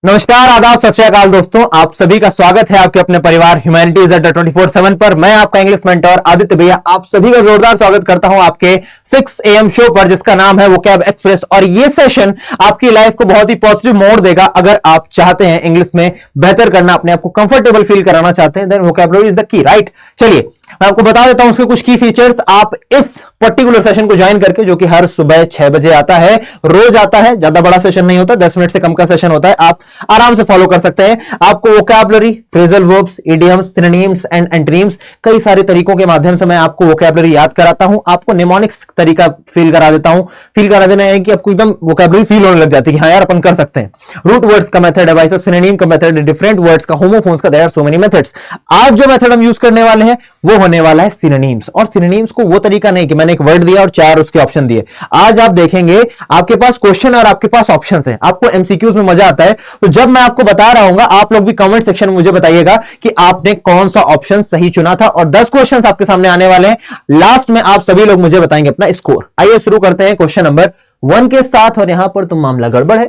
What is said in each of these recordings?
नमस्कार, आदाब, सत श्री अकाल दोस्तों। आप सभी का स्वागत है आपके अपने परिवार ह्यूमैनिटीज अड्डा 24/7 पर। मैं आपका इंग्लिश मेंटर आदित्य भैया आप सभी का जोरदार स्वागत करता हूं आपके 6 AM शो पर, जिसका नाम है वोकैब एक्सप्रेस। और ये सेशन आपकी लाइफ को बहुत ही पॉजिटिव मोड़ देगा। अगर आप चाहते हैं इंग्लिश में बेहतर करना, अपने आप को कंफर्टेबल फील कराना चाहते हैं, then vocabulary is the key, right. चलिए मैं आपको बता देता हूं उसके कुछ की फीचर्स। आप इस पर्टिकुलर सेशन को ज्वाइन करके, जो कि हर सुबह 6 बजे आता है, रोज आता है, ज्यादा बड़ा सेशन नहीं होता, 10 मिनट से कम का सेशन होता है, आप आराम से फॉलो कर सकते हैं। आपको vocabulary, phrasal verbs, idioms, synonyms and antonyms, कई सारे तरीकों के माध्यम से मैं आपको वोकैबुलरी याद कराता हूं। आपको निमोनिक्स तरीका फील करा देता हूं। फील करा देना है कि आपको एकदम वोकैबुलरी फील होने लग जाती है कि हाँ यार अपन कर सकते हैं। रूट वर्ड्स का मेथड है भाई साहब, सिनोनिम का मेथड है, डिफरेंट वर्ड्स का, होमोफोन्स का, there are so many methods. आज जो मेथड हम यूज करने वाले हैं वो होने वाला है सिनोनिम्स। और सिनोनिम्स को वो तरीका नहीं कि मैंने एक वर्ड दिया और 4 उसके ऑप्शन दिए। आज आप देखेंगे आपके पास क्वेश्चन और आपके पास ऑप्शंस हैं। आपको एमसीक्यूज में मजा आता है, तो जब मैं आपको बता रहा हूं आप लोग भी कमेंट सेक्शन में मुझे बताइएगा कि आपने कौन सा ऑप्शन सही चुना था। और 10 क्वेश्चंस आपके सामने आने वाले हैं। लास्ट में आप सभी लोग मुझे बताएंगे अपना स्कोर। आइए शुरू करते हैं क्वेश्चन नंबर 1 के साथ। और यहां पर तो मामला गड़बड़ है,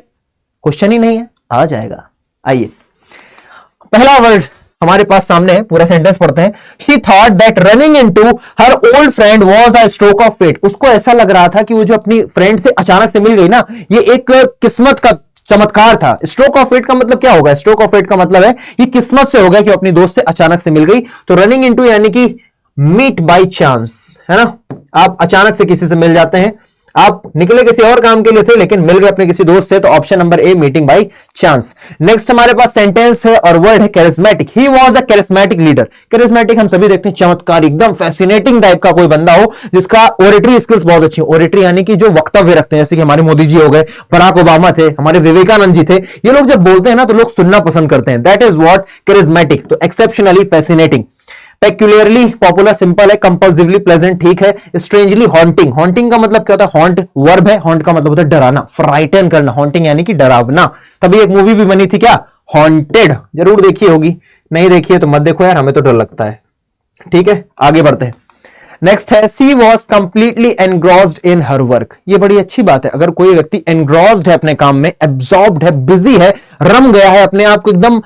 क्वेश्चन ही नहीं है, आ जाएगा। आइए, पहला वर्ड हमारे पास सामने है, पूरा सेंटेंस पढ़ते हैं। She thought that running into her old friend was a stroke of fate। उसको ऐसा लग रहा था कि वो जो अपनी फ्रेंड से अचानक से मिल गई ना, ये एक किस्मत का चमत्कार था। स्ट्रोक ऑफ फेट का मतलब क्या होगा? स्ट्रोक ऑफ फेट का मतलब है ये किस्मत से हो गया कि अपनी दोस्त से अचानक से मिल गई। तो रनिंग इनटू यानी कि मीट बाय चांस, है ना। आप अचानक से किसी से मिल जाते हैं, आप निकले किसी और काम के लिए थे लेकिन मिल गए अपने किसी दोस्त से, तो option number A, meeting by chance. Next हमारे पास सेंटेंस है और वर्ड है charismatic. He was a charismatic leader. Charismatic हम सभी देखते हैं चमत्कारी, एकदम फैसिनेटिंग टाइप का कोई बंदा हो जिसका ओरेटरी स्किल्स बहुत अच्छी हो। ओरेटरी यानी कि जो वक्तव्य रखते हैं, जैसे कि हमारे मोदी जी हो गए, बराक ओबामा थे, हमारे विवेकानंद जी थे। ये लोग जब बोलते हैं ना तो लोग सुनना पसंद करते हैं। That is what charismatic. तो एक्सेप्शनली फैसिनेटिंग। पेक्यूलियरली पॉपुलर सिंपल है, कंपल्सिवली प्लेजेंट ठीक है, स्ट्रेंजली हॉन्टिंग। हॉन्टिंग का मतलब क्या होता है? हॉन्ट वर्ब है, हॉन्ट का मतलब होता है डराना, फ्राइटन करना। हॉन्टिंग यानी कि डरावना। तभी एक मूवी भी बनी थी क्या, हॉन्टेड, जरूर देखी होगी, नहीं देखी है तो मत देखो यार, हमें तो डर लगता है। ठीक है, आगे बढ़ते हैं। नेक्स्ट है she was completely engrossed in her work. ये बड़ी अच्छी बात है। अगर कोई व्यक्ति एनग्रॉस्ड है अपने काम में, एब्जॉर्ब्ड है, बिजी है, रम गया है, अपने आप को एकदम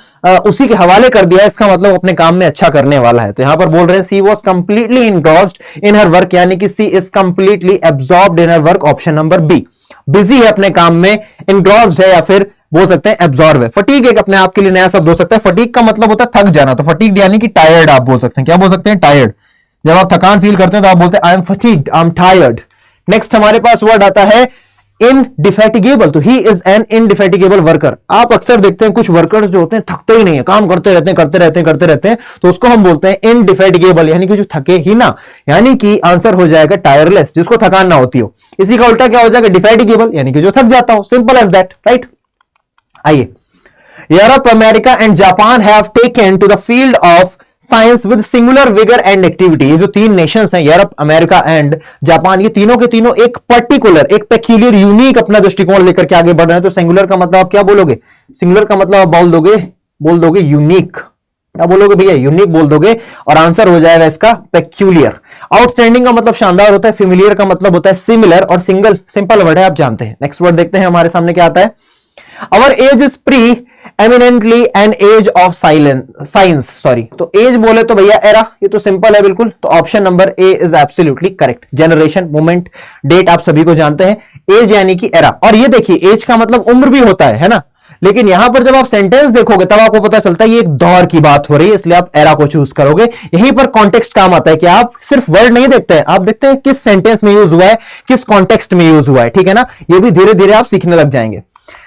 उसी के हवाले कर दिया है, इसका मतलब अपने काम में अच्छा करने वाला है। तो यहां पर बोल रहे हैं she was completely engrossed in her work, यानी कि she is completely absorbed in her work. Option number B. Busy है अपने काम में, एनग्रॉस्ड है, या फिर बोल सकते हैं एब्जॉर्ब है। फटीग एक अपने आप के लिए नया शब्द हो सकता है। फटीग का मतलब होता है थक जाना, तो फटीग यानी कि टायर्ड आप बोल सकते हैं। क्या बोल सकते हैं? टायर्ड। जब आप थकान फील करते हैं तो आप बोलते हैं I am fatigued, I am tired. Next हमारे पास वर्ड आता है इनडिफेटिगेबल। तो ही इज एन इनडिफेटिगेबल वर्कर। आप अक्सर देखते हैं कुछ वर्कर्स जो होते हैं थकते ही नहीं है, काम करते रहते हैं करते रहते हैं करते रहते हैं, तो उसको हम बोलते हैं इनडिफेटिगेबल, यानी कि जो थके ही ना। यानी कि आंसर हो जाएगा टायरलेस, जिसको थकान ना होती हो। इसी का उल्टा क्या हो जाएगा? डिफेटिगेबल, यानी कि जो थक जाता हो। Simple as that, right. आइए, Europe, America and Japan have taken to the field of science with singular vigour and activity. ये जो 3 नेशंस हैं, यूरोप, अमेरिका एंड जापान, ये तीनों के तीनों एक पर्टिकुलर, एक पेक्यूलियर, यूनिक अपना दृष्टिकोण लेकर के आगे बढ़ रहे हैं। तो सिंगुलर का मतलब आप क्या बोलोगे? सिंगुलर का मतलब आप बोल दोगे यूनिक। क्या बोलोगे भैया? यूनिक बोल दोगे, और आंसर हो जाएगा इसका पेक्यूलियर। आउटस्टैंडिंग का मतलब शानदार होता है, फेमिलियर का मतलब होता है सिमिलर, और सिंगल सिंपल वर्ड है, आप जानते हैं। नेक्स्ट वर्ड देखते हैं हमारे सामने क्या आता है। Our age is pre-eminently an age of science। Sorry, तो एज बोले तो भैया एरा, ये तो सिंपल है बिल्कुल। तो option number A is absolutely correct. Generation, moment, date आप सभी को जानते हैं। एज यानी कि एरा। और ये देखिए, एज का मतलब उम्र भी होता है ना। लेकिन यहां पर जब आप सेंटेंस देखोगे तब आपको पता चलता है ये एक दौर की बात हो रही है, इसलिए आप एरा को चूज करोगे। यहीं पर कॉन्टेक्स्ट काम आता है कि आप सिर्फ वर्ड नहीं देखते हैं, आप देखते हैं किस सेंटेंस में यूज हुआ है, किस कॉन्टेक्स्ट में यूज हुआ है। ठीक है ना, ये भी धीरे धीरे आप सीखने लग जाएंगे।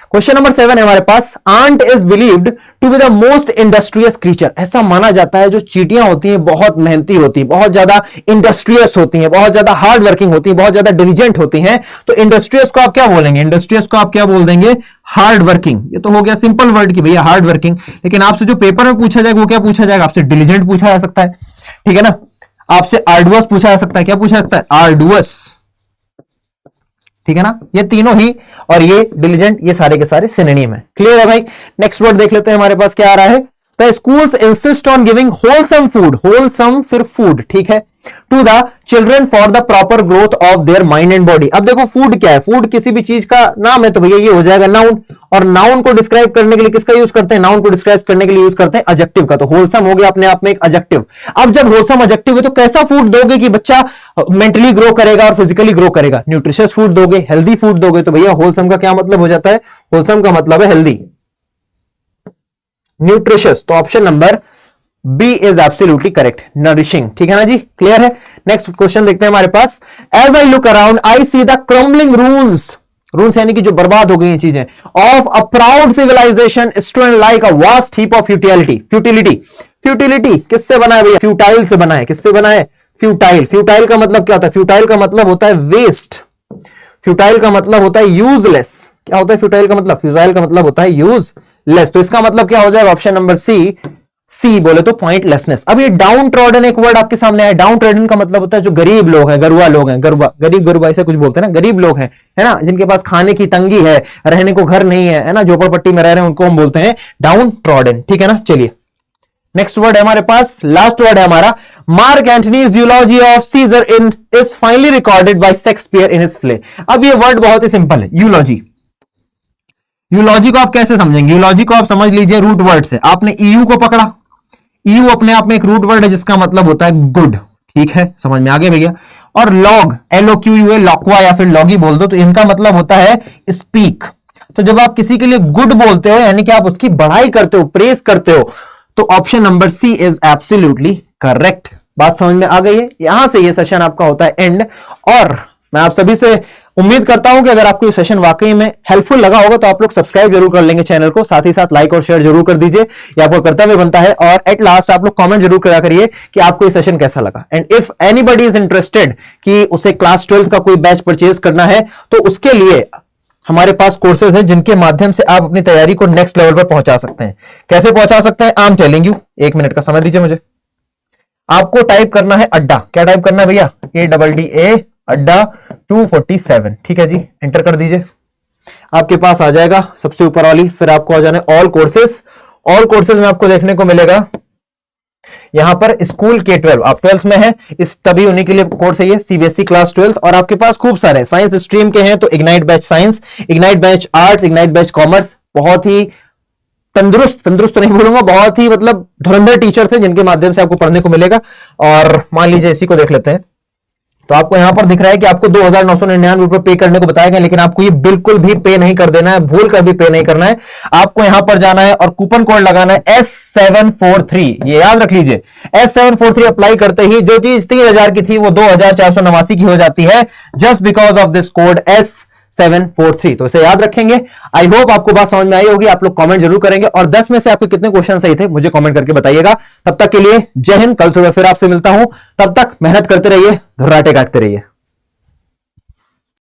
क्वेश्चन नंबर 7 है हमारे पास। Ant is believed to be the most industrious creature. ऐसा माना जाता है जो चींटियां होती हैं बहुत मेहनती होती हैं, बहुत ज्यादा इंडस्ट्रियस होती हैं, बहुत ज्यादा हार्ड वर्किंग होती हैं, बहुत ज्यादा डिलिजेंट होती हैं। तो इंडस्ट्रियस को आप क्या बोलेंगे? इंडस्ट्रियस को आप क्या बोल देंगे? Hard working. ये तो हो गया सिंपल वर्ड की भैया हार्ड वर्किंग। लेकिन आपसे जो पेपर में पूछा जाएगा वो क्या पूछा जाएगा? आपसे डिलिजेंट पूछा जा सकता है, ठीक है ना। आपसे आर्डुअस पूछा जा सकता है। क्या पूछा जा सकता है? आर्डुअस, ठीक है ना। ये तीनों ही और ये डिलिजेंट, ये सारे के सारे सिनोनिम है। क्लियर है भाई। नेक्स्ट वर्ड देख लेते हैं हमारे पास क्या आ रहा है। The schools insist on giving wholesome food. Wholesome फिर फूड, ठीक है। To the children for the proper growth of their mind and body. अब देखो फूड क्या है, फूड किसी भी चीज का नाम है तो भैया ये हो जाएगा नाउन, और नाउन को डिस्क्राइब करने के लिए किसका यूज करते हैं, नाउन को डिस्क्राइब करने के लिए यूज करते हैं एडजेक्टिव का। तो होलसम हो गया अपने आप में एक एडजेक्टिव। अब जब होलसम एडजेक्टिव है तो कैसा फूड दोगे कि बच्चा मेंटली ग्रो करेगा और फिजिकली ग्रो करेगा, न्यूट्रिशियस फूड दोगे, हेल्दी फूड दोगे। तो भैया होलसम का क्या मतलब हो जाता है, होलसम का मतलब है हेल्दी, न्यूट्रिशियस। तो option number B is absolutely correct, nourishing. ठीक है ना जी, क्लियर है। नेक्स्ट क्वेश्चन देखते हैं हमारे पास। As I look around I see the crumbling ruins, ruins यानी कि जो बर्बाद हो गई ये चीजें, of a proud civilisation standing like a vast heap of futility. Futility, futility किससे बना है भैया, फ्यूटाइल से बना है। किससे बना है, फ्यूटाइल। फ्यूटाइल का मतलब क्या होता है, फ्यूटाइल का मतलब होता है वेस्ट, फ्यूटाइल का मतलब होता है यूजलेस। क्या होता है फ्यूटाइल का मतलब, फ्यूटाइल का मतलब होता है यूजलेस। तो इसका मतलब क्या हो जाएगा, ऑप्शन नंबर सी, सी बोले तो पॉइंटलेसनेस। अब ये डाउन ट्रॉडन एक वर्ड आपके सामने है, डाउन ट्रॉडन का मतलब होता है जो गरीब लोग हैं, गरुआ लोग हैं, गरुआ, गरीब गरुआ ऐसे कुछ बोलते हैं ना, गरीब लोग हैं, है ना, जिनके पास खाने की तंगी है, रहने को घर नहीं है ना, झोपड़पट्टी में रह रहे हैं, उनको हम बोलते हैं डाउन ट्रॉडन। ठीक है ना, चलिए नेक्स्ट वर्ड है हमारे पास, लास्ट वर्ड है हमारा, Mark Antony's eulogy of Caesar in is finally recorded by Shakespeare in his play. अब ये वर्ड बहुत ही सिंपल है, यूलॉजी। यूलॉजी को आप कैसे समझेंगे, यूलॉजी को आप समझ लीजिए रूट वर्ड से। आपने ईयू को पकड़ा, ईयू अपने आप में एक रूट वर्ड है जिसका मतलब होता है गुड। ठीक है, समझ में आ गया भैया। और लॉग, LOQUA, लॉक्वा या फिर लॉगी बोल दो, तो इनका मतलब होता है स्पीक। तो जब आप किसी के लिए गुड बोलते हो यानी कि आप उसकी बढ़ाई करते हो, प्रेस करते हो, तो option number C is absolutely correct. बात समझ में आ गई है। यहां से ये सेशन आपका होता है एंड, और मैं आप सभी से उम्मीद करता हूं कि अगर आपको ये सेशन वाकई में हेल्पफुल लगा होगा तो आप लोग सब्सक्राइब जरूर कर लेंगे चैनल को, साथ ही साथ लाइक और शेयर जरूर कर दीजिए, ये आपको कर्तव्य बनता है। और एट लास्ट आप लोग कमेंट जरूर करा करिए कि आपको ये सेशन कैसा लगा। And if anybody is interested कि उसे क्लास 12th का कोई बैच परचेज करना है तो उसके लिए हमारे पास कोर्सेज है जिनके माध्यम से आप अपनी तैयारी को नेक्स्ट लेवल पर पहुंचा सकते हैं। कैसे पहुंचा सकते हैं, I am telling you. 1 minute का समय दीजिए मुझे। आपको टाइप करना है अड्डा। क्या टाइप करना है भैया, ADDA अड्डा 247। ठीक है जी, एंटर कर दीजिए। आपके पास आ जाएगा सबसे ऊपर वाली, फिर आपको आ जाना ऑल कोर्सेज। ऑल कोर्सेज में आपको देखने को मिलेगा यहां पर स्कूल K12, आप 12th में है, इस तभी उन्हीं के लिए कोर्स है ये, CBSE क्लास 12th। और आपके पास खूब सारे साइंस स्ट्रीम के हैं तो ignite batch science, ignite batch arts, ignite batch commerce. बहुत ही तंदुरुस्त तो नहीं बोलूंगा, बहुत ही मतलब धुरंधर टीचर्स हैं जिनके माध्यम से आपको पढ़ने को मिलेगा। और मान लीजिए इसी को देख लेते हैं, तो आपको यहां पर दिख रहा है कि आपको 2,999 रुपए पे करने को बताया गया, लेकिन आपको ये बिल्कुल भी पे नहीं कर देना है, भूल कर भी पे नहीं करना है। आपको यहां पर जाना है और कूपन कोड लगाना है S743। ये याद रख लीजिए, S743 अप्लाई करते ही जो चीज 3,000 की थी वो 2,489 की हो जाती है, just because of this code S743। तो इसे याद रखेंगे। आई होप आपको बात समझ में आई होगी। आप लोग कमेंट जरूर करेंगे और 10 में से आपके कितने क्वेश्चन सही थे मुझे कमेंट करके बताइएगा। तब तक के लिए जय हिंद, कल सुबह फिर आपसे मिलता हूं। तब तक मेहनत करते रहिए, धुर्राटे काटते रहिए।